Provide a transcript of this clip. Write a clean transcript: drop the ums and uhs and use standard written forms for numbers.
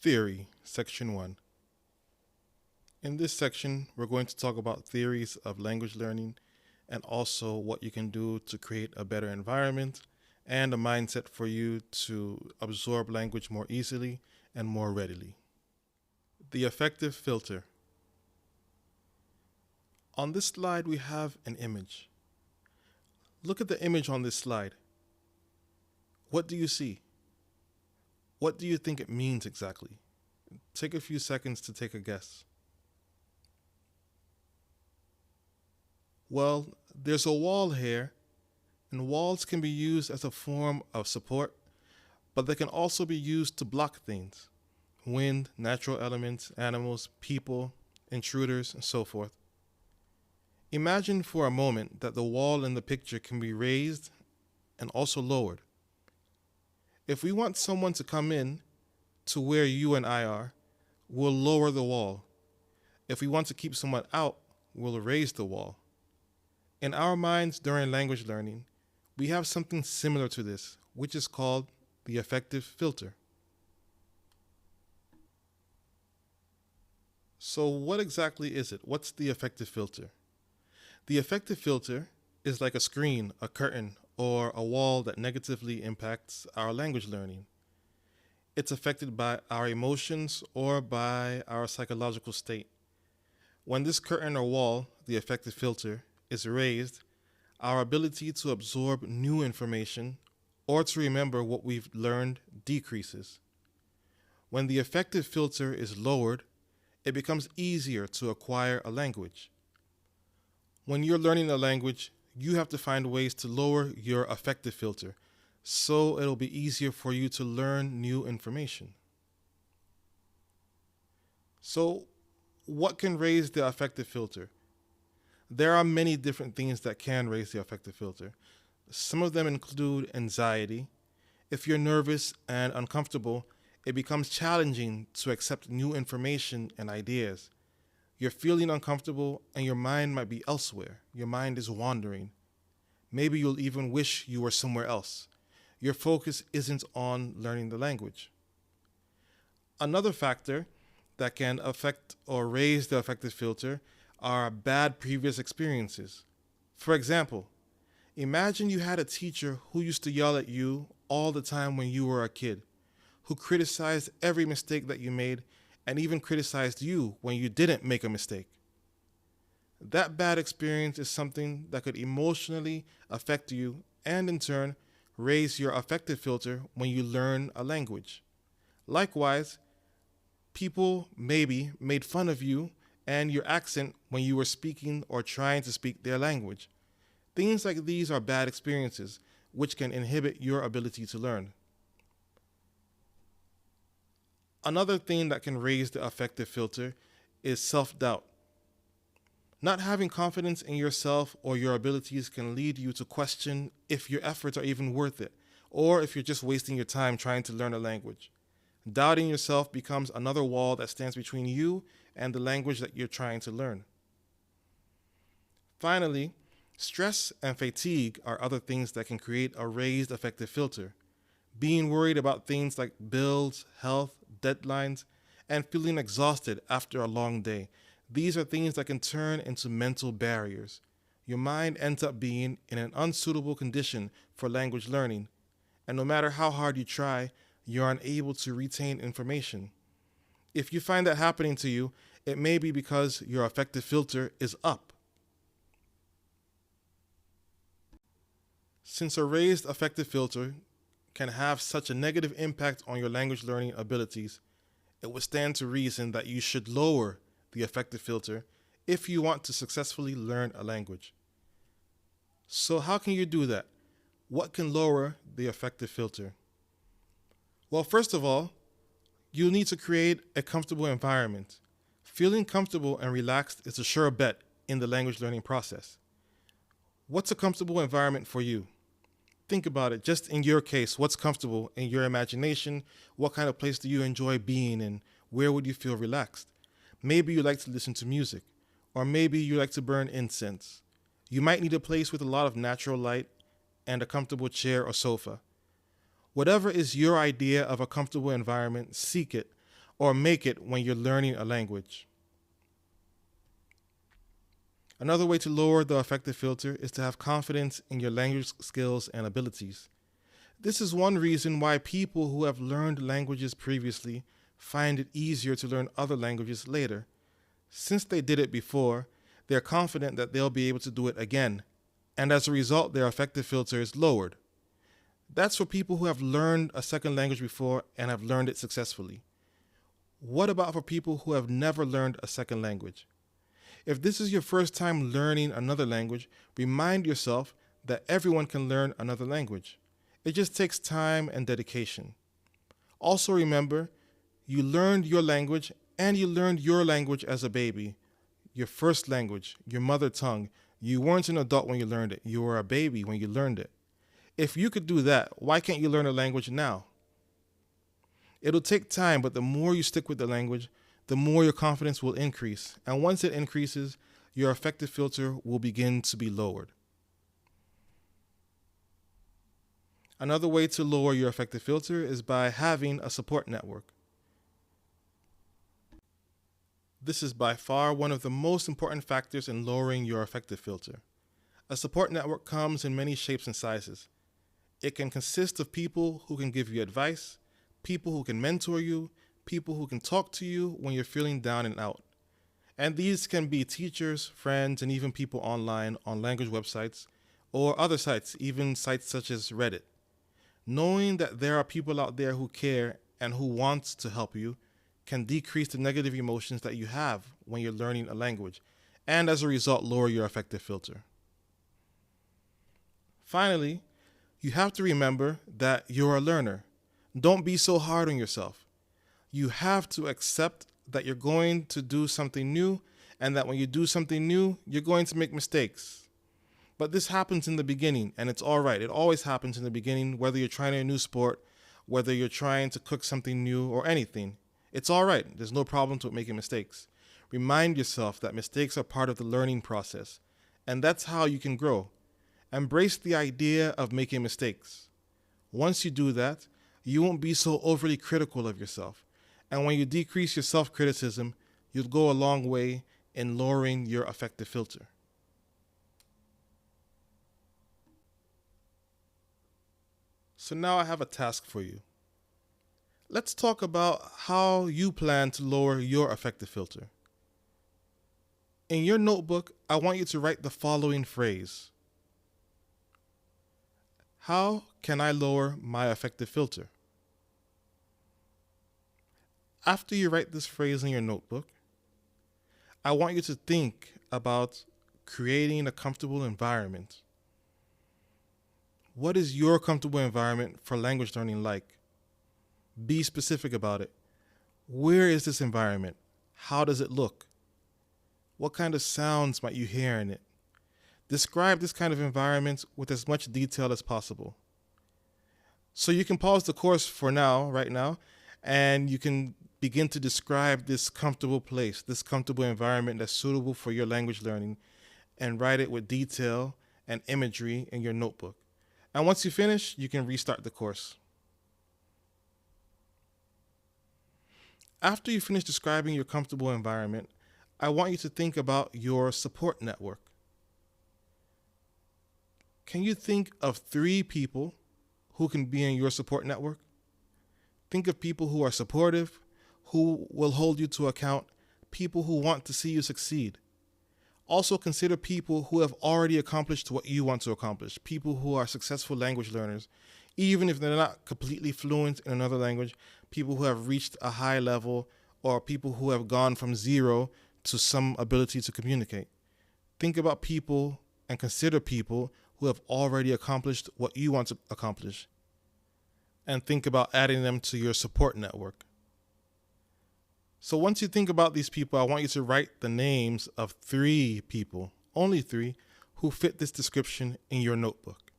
Theory, Section 1. In this section, we're going to talk about theories of language learning and also what you can do to create a better environment and a mindset for you to absorb language more easily and more readily. The affective filter. On this slide, we have an image. Look at the image on this slide. What do you see? What do you think it means exactly? Take a few seconds to take a guess. Well, there's a wall here, and walls can be used as a form of support, but they can also be used to block things. Wind, natural elements, animals, people, intruders, and so forth. Imagine for a moment that the wall in the picture can be raised and also lowered. If we want someone to come in to where you and I are, we'll lower the wall. If we want to keep someone out, we'll raise the wall. In our minds during language learning, we have something similar to this, which is called the affective filter. So what exactly is it? What's the affective filter? The affective filter is like a screen, a curtain, or a wall that negatively impacts our language learning. It's affected by our emotions or by our psychological state. When this curtain or wall, the affective filter, is raised, our ability to absorb new information or to remember what we've learned decreases. When the affective filter is lowered, it becomes easier to acquire a language. When you're learning a language, you have to find ways to lower your affective filter so it'll be easier for you to learn new information. So, what can raise the affective filter? There are many different things that can raise the affective filter. Some of them include anxiety. If you're nervous and uncomfortable, it becomes challenging to accept new information and ideas. You're feeling uncomfortable and your mind might be elsewhere. Your mind is wandering. Maybe you'll even wish you were somewhere else. Your focus isn't on learning the language. Another factor that can affect or raise the affective filter are bad previous experiences. For example, imagine you had a teacher who used to yell at you all the time when you were a kid, who criticized every mistake that you made and even criticized you when you didn't make a mistake. That bad experience is something that could emotionally affect you and in turn raise your affective filter when you learn a language. Likewise, people maybe made fun of you and your accent when you were speaking or trying to speak their language. Things like these are bad experiences which can inhibit your ability to learn. Another thing that can raise the affective filter is self-doubt. Not having confidence in yourself or your abilities can lead you to question if your efforts are even worth it, or if you're just wasting your time trying to learn a language. Doubting yourself becomes another wall that stands between you and the language that you're trying to learn. Finally, stress and fatigue are other things that can create a raised affective filter. Being worried about things like bills, health, deadlines, and feeling exhausted after a long day. These are things that can turn into mental barriers. Your mind ends up being in an unsuitable condition for language learning, and no matter how hard you try, you're unable to retain information. If you find that happening to you, it may be because your affective filter is up. Since a raised affective filter can have such a negative impact on your language learning abilities, it would stand to reason that you should lower the affective filter if you want to successfully learn a language. So how can you do that? What can lower the affective filter? Well, first of all, you'll need to create a comfortable environment. Feeling comfortable and relaxed is a sure bet in the language learning process. What's a comfortable environment for you? Think about it. Just in your case, what's comfortable in your imagination? What kind of place do you enjoy being in? Where would you feel relaxed? Maybe you like to listen to music, or maybe you like to burn incense. You might need a place with a lot of natural light and a comfortable chair or sofa. Whatever is your idea of a comfortable environment, seek it, or make it when you're learning a language. Another way to lower the affective filter is to have confidence in your language skills and abilities. This is one reason why people who have learned languages previously find it easier to learn other languages later. Since they did it before, they're confident that they'll be able to do it again, and as a result, their affective filter is lowered. That's for people who have learned a second language before and have learned it successfully. What about for people who have never learned a second language? If this is your first time learning another language, remind yourself that everyone can learn another language. It just takes time and dedication. Also remember, you learned your language and you learned your language as a baby. Your first language, your mother tongue. You weren't an adult when you learned it. You were a baby when you learned it. If you could do that, why can't you learn a language now? It'll take time, but the more you stick with the language, the more your confidence will increase. And once it increases, your affective filter will begin to be lowered. Another way to lower your affective filter is by having a support network. This is by far one of the most important factors in lowering your affective filter. A support network comes in many shapes and sizes. It can consist of people who can give you advice, people who can mentor you, people who can talk to you when you're feeling down and out. And these can be teachers, friends, and even people online on language websites or other sites, even sites such as Reddit. Knowing that there are people out there who care and who want to help you can decrease the negative emotions that you have when you're learning a language, and as a result, lower your affective filter. Finally, you have to remember that you're a learner. Don't be so hard on yourself. You have to accept that you're going to do something new, and that when you do something new, you're going to make mistakes. But this happens in the beginning, and it's all right. It always happens in the beginning, whether you're trying a new sport, whether you're trying to cook something new or anything. It's all right. There's no problem with making mistakes. Remind yourself that mistakes are part of the learning process, and that's how you can grow. Embrace the idea of making mistakes. Once you do that, you won't be so overly critical of yourself. And when you decrease your self-criticism, you'll go a long way in lowering your affective filter. So now I have a task for you. Let's talk about how you plan to lower your affective filter. In your notebook, I want you to write the following phrase. How can I lower my affective filter? After you write this phrase in your notebook, I want you to think about creating a comfortable environment. What is your comfortable environment for language learning like? Be specific about it. Where is this environment? How does it look? What kind of sounds might you hear in it? Describe this kind of environment with as much detail as possible. So you can pause the course for now, right now, and you can begin to describe this comfortable place, this comfortable environment that's suitable for your language learning, and write it with detail and imagery in your notebook. And once you finish, you can restart the course. After you finish describing your comfortable environment, I want you to think about your support network. Can you think of 3 people who can be in your support network? Think of people who are supportive, who will hold you to account, people who want to see you succeed. Also consider people who have already accomplished what you want to accomplish, people who are successful language learners, even if they're not completely fluent in another language, people who have reached a high level, or people who have gone from 0 to some ability to communicate. Think about people and consider people who have already accomplished what you want to accomplish, and think about adding them to your support network. So once you think about these people, I want you to write the names of 3 people, only 3, who fit this description in your notebook.